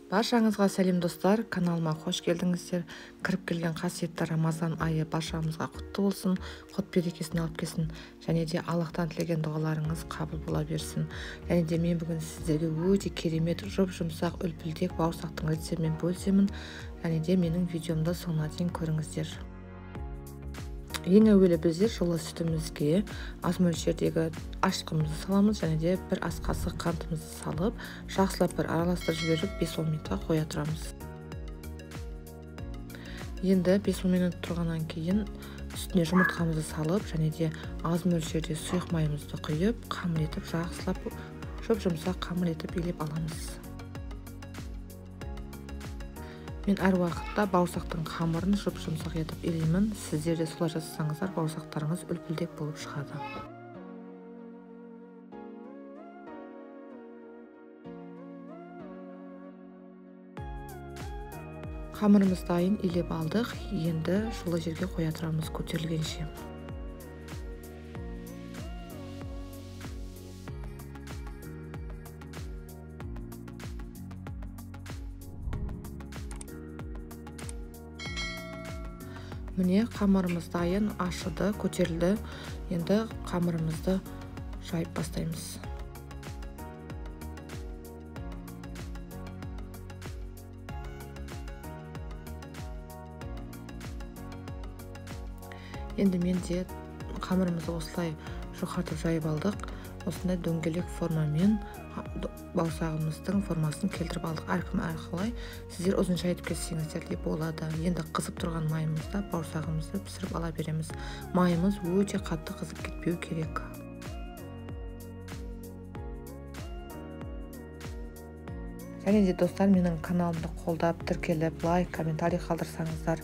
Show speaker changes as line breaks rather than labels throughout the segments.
Баршаңызға сәлем достар, каналыма қош келдіңіздер. Кіріп келген қасиетті Рамазан айы баршамызға құтты болсын, құт берекесін алып келсін, және де Аллахтан тілеген дұғаларыңыз қабыл бола берсін. Және де мен бүгін сіздерге өте керемет жұмсақ үлпілдек бауырсақтың рецептімен бөлісемін, және де менің видеомды соңына дейін көріңіздер. Ең әуелі біздер жылы сүтімізге аз мөлшердегі ашқымызды саламыз, және де бір ас қасық қантымызды салып, жақсылап бір араластырып жіберіп 5-10 минутқа қоя тұрамыз. Енді 5-10 минут тұрғаннан кейін үстіне жұмыртқамызды салып, және де аз мөлшерде сұйық майымызды құйып, қамыр етіп жақсылап жұмсақ қамыр етіп илеп аламыз. Мен әр уақытта бауырсақтың қамырын жұмсақ етіп илеймін. Сіздер де солай жасасаңыздар, бауырсақтарыңыз үлпілдек болып шығады. Қамырымыз дайын, илеп алдық. Енді жылы жерге қоя тұрамыз көтерілгенше. Міне қамырымыз дайын, ашыды, көтерілді. Енді қамырымызды жайып бастаймыз. Енді мен де қамырымызды осылай жұқартып жайып алдық. Осындай дөңгелек формамен бауырсағымыздың формасын келтіріп алдық. Әркім әрқалай, сіздер ұзынша етіп кессеңіздер де болады. Енді қызып тұрған майымызда бауырсағымызды пісіріп ала береміз. Майымыз өте қатты қызып кетпеу керек. Және де достар, менің каналымды қолдап, тіркеліп, лайк, комментарий қалдырсаңыздар,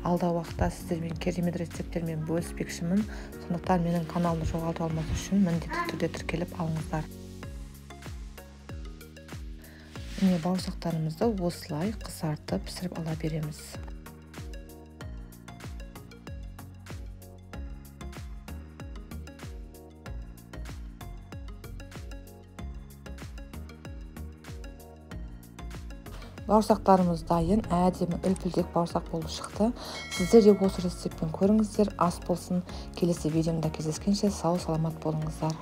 алда уақытта сіздермен керемет рецепттермен бөліспекшімін. Сондықтан менің каналымды жоғалтып алмас үшін міндетті түрде тіркеліп алыңыздар. Міне бауырсақтарымызды осылай қызартып пісіріп ала береміз. Бауырсақтарымыз дайын, әдемі үлпілдек бауырсақ болып шықты. Сіздер де осы рецептпен көріңіздер, ас болсын. Келесі видеомда кездескенше сау саламат болыңыздар.